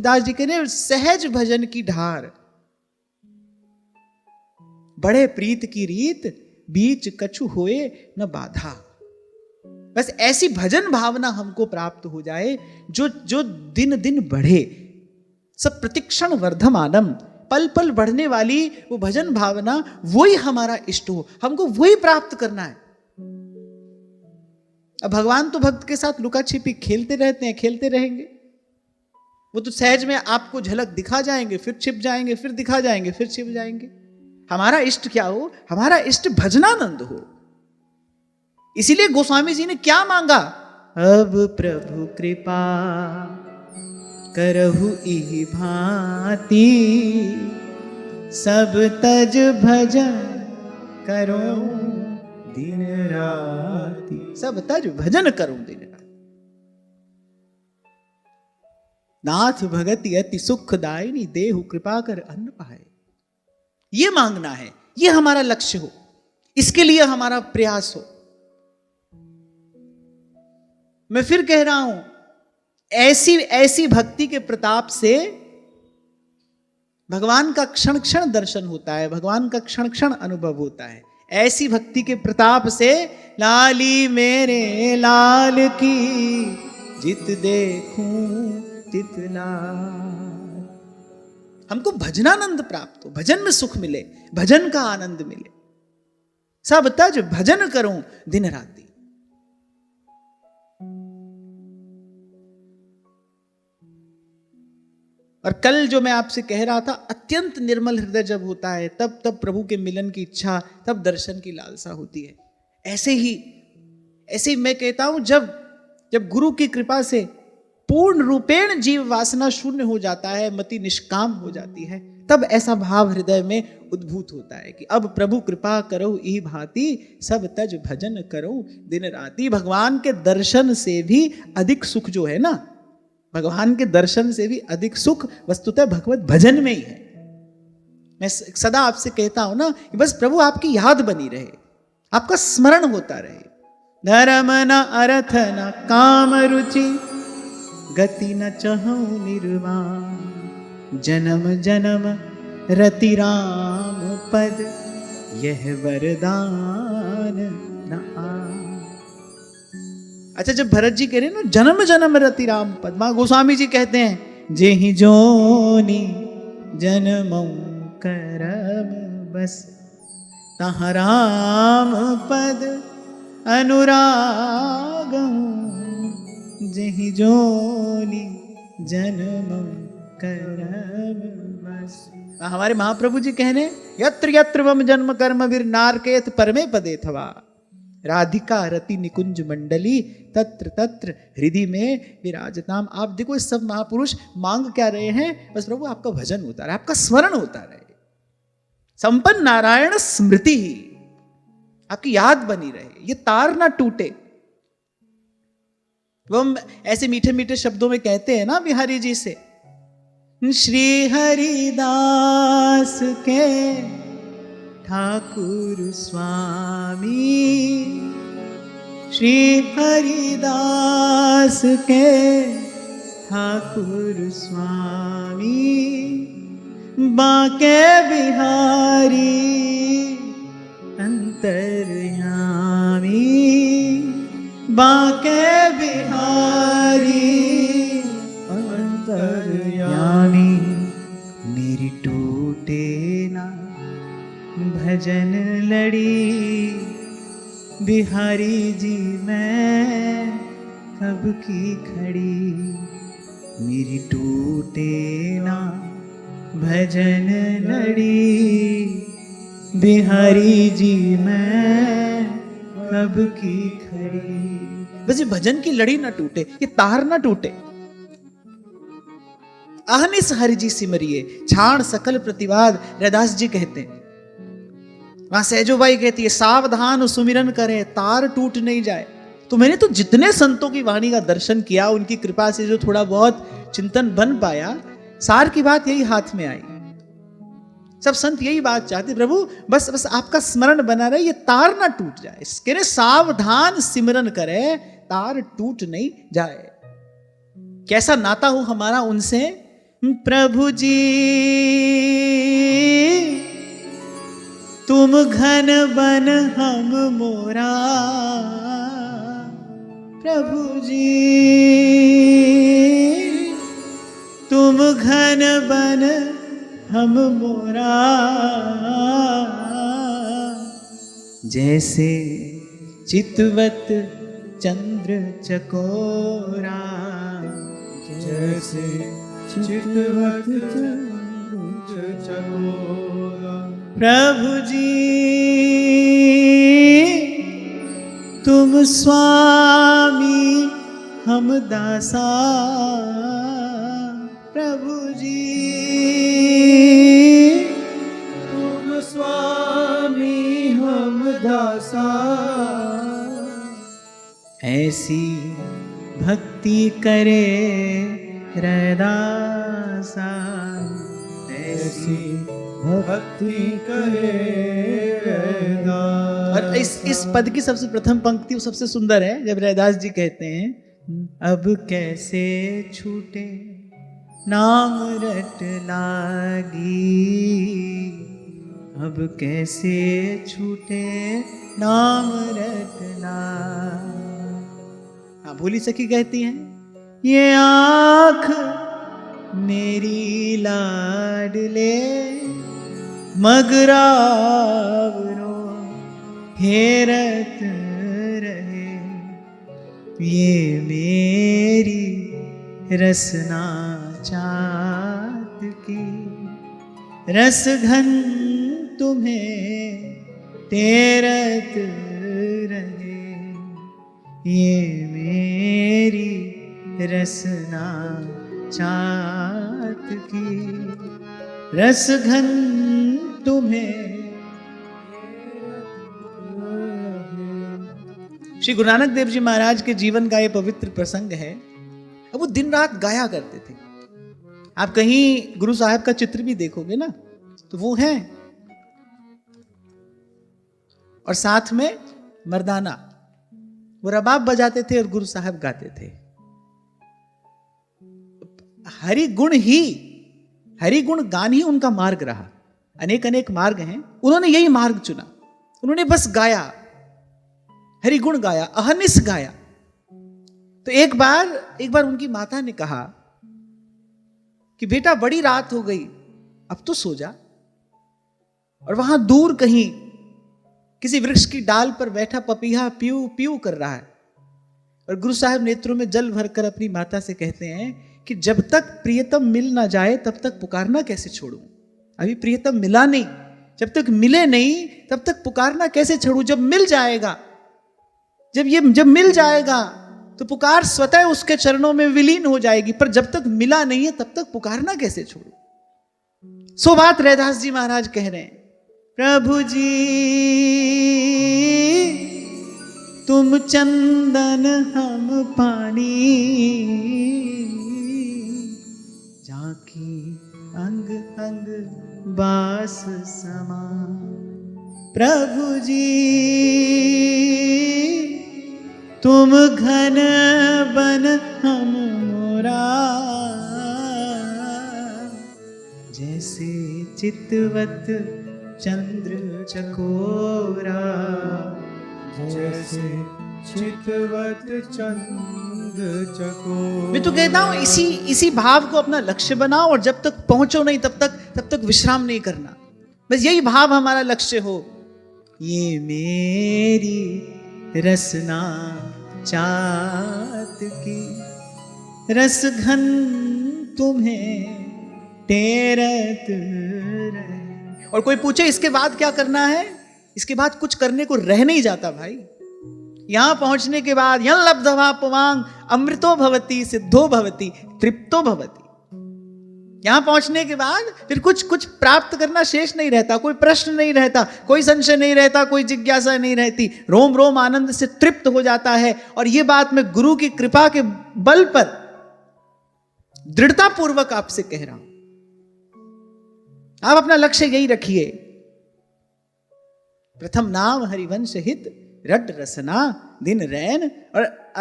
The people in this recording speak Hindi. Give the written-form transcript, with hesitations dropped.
दास जी कहने सहज भजन की ढार, बड़े प्रीत की रीत, बीच कछु होए न बाधा। बस ऐसी भजन भावना हमको प्राप्त हो जाए जो जो दिन दिन बढ़े, सब प्रतिक्षण वर्धमानम, पल पल बढ़ने वाली वो भजन भावना, वही हमारा इष्ट हो, हमको वही प्राप्त करना है। अब भगवान तो भक्त के साथ लुका छिपी खेलते रहते हैं, खेलते रहेंगे। वो तो सहज में आपको झलक दिखा जाएंगे, फिर छिप जाएंगे, फिर दिखा जाएंगे, फिर छिप जाएंगे। हमारा इष्ट क्या हो? हमारा इष्ट भजनानंद हो। इसीलिए गोस्वामी जी ने क्या मांगा? अब प्रभु कृपा करहु इहि भांति, सब तज भजन करो दिन राति। सब तज भजन करो दिन राति। नाथ भगति अति सुखदायिनी, देहु कृपा कर अन्न पाए। ये मांगना है, ये हमारा लक्ष्य हो, इसके लिए हमारा प्रयास हो। मैं फिर कह रहा हूं, ऐसी ऐसी भक्ति के प्रताप से भगवान का क्षण क्षण दर्शन होता है, भगवान का क्षण क्षण अनुभव होता है। ऐसी भक्ति के प्रताप से लाली मेरे लाल की, जित देखूं तित लाल। हमको भजनानंद प्राप्त हो, भजन में सुख मिले, भजन का आनंद मिले। सब तज भजन करूं दिन राति। और कल जो मैं आपसे कह रहा था, अत्यंत निर्मल हृदय जब होता है, तब तब प्रभु के मिलन की इच्छा, तब दर्शन की लालसा होती है। ऐसे ही मैं कहता हूं, जब गुरु की कृपा से पूर्ण रूपेण जीव वासना शून्य हो जाता है, मति निष्काम हो जाती है, तब ऐसा भाव हृदय में उद्भूत होता है कि अब प्रभु कृपा करो इहि भांति, सब तज भजन करो दिन राति। भगवान के दर्शन से भी अधिक सुख जो है ना, भगवान के दर्शन से भी अधिक सुख वस्तुतः भगवत भजन में ही है। मैं सदा आपसे कहता हूं ना कि बस प्रभु आपकी याद बनी रहे, आपका स्मरण होता रहे। धर्म न अर्थ न काम रुचि, गति न चहु निर्वाण, जन्म जन्म रति राम पद, यह वरदान न आ। अच्छा, जब भरत जी कह रहे हैं ना जन्म जन्म रति राम पद, मां गोस्वामी जी कहते हैं जेहि जोनि जन्मौ करम बस, तहाँ राम पद अनुरागौ, जेहि जोनि जन्मौ करम बस। हमारे महाप्रभु जी कहने यत्र यत्र वम जन्म कर्म वीर नारकेत परमे पदे थवा, राधिका रति निकुंज मंडली, तत्र तत्र हृदय में विराजताम। आप देखो, इस सब महापुरुष मांग क्या रहे हैं? बस प्रभु आपका भजन होता रहे, आपका स्मरण होता रहे, संपन्न नारायण स्मृति ही, आपकी याद बनी रहे, ये तार ना टूटे। वो हम ऐसे मीठे मीठे शब्दों में कहते हैं ना बिहारी जी से, श्री हरिदास के ठाकुर स्वामी, श्री हरिदास के ठाकुर स्वामी, बांके बिहारी अंतर्यामी, बांके बिहारी अंतर्यामी। मेरी टूटे ना भजन लड़ी, बिहारी जी मैं कब की खड़ी, मेरी टूटे ना भजन लड़ी, बिहारी जी मैं कब की खड़ी। बस ये भजन की लड़ी ना टूटे, ये तार ना टूटे। अहनिस हरि जी सिमरिए, छाण सकल प्रतिवाद, रैदास जी कहते हैं। वहां सहजोबाई कहती है सावधान सुमिरन करे, तार टूट नहीं जाए। तो मैंने तो जितने संतों की वाणी का दर्शन किया, उनकी कृपा से जो थोड़ा बहुत चिंतन बन पाया, सार की बात यही हाथ में आई। सब संत यही बात चाहते, प्रभु बस बस आपका स्मरण बना रहे, ये तार ना टूट जाए। कह रहे सावधान सिमरन करे, तार टूट नहीं जाए। कैसा नाता हो हमारा उनसे? प्रभु जी तुम घन बन हम मोरा, प्रभु जी तुम घन बन हम मोरा, जैसे चितवत चंद्र चकोरा, जैसे चितवत चंद्र चकोरा, प्रभु जी तुम स्वामी हम दासा, प्रभु जी तुम स्वामी हम दासा, ऐसी भक्ति करे हृदासा, ऐसी भक्ति करे रैदास। और इस पद की सबसे प्रथम पंक्ति वो सबसे सुंदर है, जब रैदास जी कहते हैं अब कैसे छूटे नाम रट लागी, अब कैसे छूटे नाम रट लागी। हाँ, भोली सखी कहती हैं ये आँख मेरी लाडले मगरावरो हेरत रहे, ये मेरी रसना चाहत की, रस घन तुम्हें तेरत रहे, ये मेरी रसना चाहत की, रस घन तुम्हें। श्री गुरु नानक देव जी महाराज के जीवन का यह पवित्र प्रसंग है। अब वो दिन रात गाया करते थे। आप कहीं गुरु साहब का चित्र भी देखोगे ना तो वो है, और साथ में मर्दाना, वो रबाब बजाते थे और गुरु साहब गाते थे। हरि गुण गान ही उनका मार्ग रहा। अनेक अनेक मार्ग हैं, उन्होंने यही मार्ग चुना। उन्होंने बस गाया, हरि गुण गाया, अहनिस गाया। तो एक बार उनकी माता ने कहा कि बेटा बड़ी रात हो गई, अब तो सो जा। और वहां दूर कहीं किसी वृक्ष की डाल पर बैठा पपीहा पीऊ पीऊ कर रहा है। और गुरु साहब नेत्रों में जल भरकर अपनी माता से कहते हैं कि जब तक प्रियतम मिल ना जाए तब तक पुकारना कैसे छोड़ूं। अभी प्रियतम मिला नहीं, जब तक मिले नहीं तब तक पुकारना कैसे छोड़ूं। जब मिल जाएगा, जब मिल जाएगा तो पुकार स्वतः उसके चरणों में विलीन हो जाएगी, पर जब तक मिला नहीं है तब तक पुकारना कैसे छोड़ूं। सो बात रैदास जी महाराज कह रहे हैं, प्रभु जी तुम चंदन हम पानी, जाकी अंग अंग बास समा। प्रभु जी तुम घन बन हम मोरा, जैसे चितवत चंद्र चकोरा, जैसे चितवत चंद्र चकोरा। मैं तो कहता हूं इसी भाव को अपना लक्ष्य बनाओ, और जब तक पहुंचो नहीं तब तक विश्राम नहीं करना। बस यही भाव हमारा लक्ष्य हो। ये मेरी रसना चाहत की, रस घन तुम्हें तेरत रहे। और कोई पूछे इसके बाद क्या करना है, इसके बाद कुछ करने को रह नहीं जाता भाई। यहां पहुंचने के बाद यं लब्धवा पुमांग अमृतो भवति सिद्धो भवति तृप्तो भवति। यहां पहुंचने के बाद फिर कुछ प्राप्त करना शेष नहीं रहता, कोई प्रश्न नहीं रहता, कोई संशय नहीं रहता, कोई जिज्ञासा नहीं रहती। रोम रोम आनंद से तृप्त हो जाता है। और यह बात मैं गुरु की कृपा के बल पर दृढ़ता पूर्वक आपसे कह रहा हूं। आप अपना लक्ष्य यही रखिए। प्रथम नाम हरिवंश हित रट रसना दिन रैन, और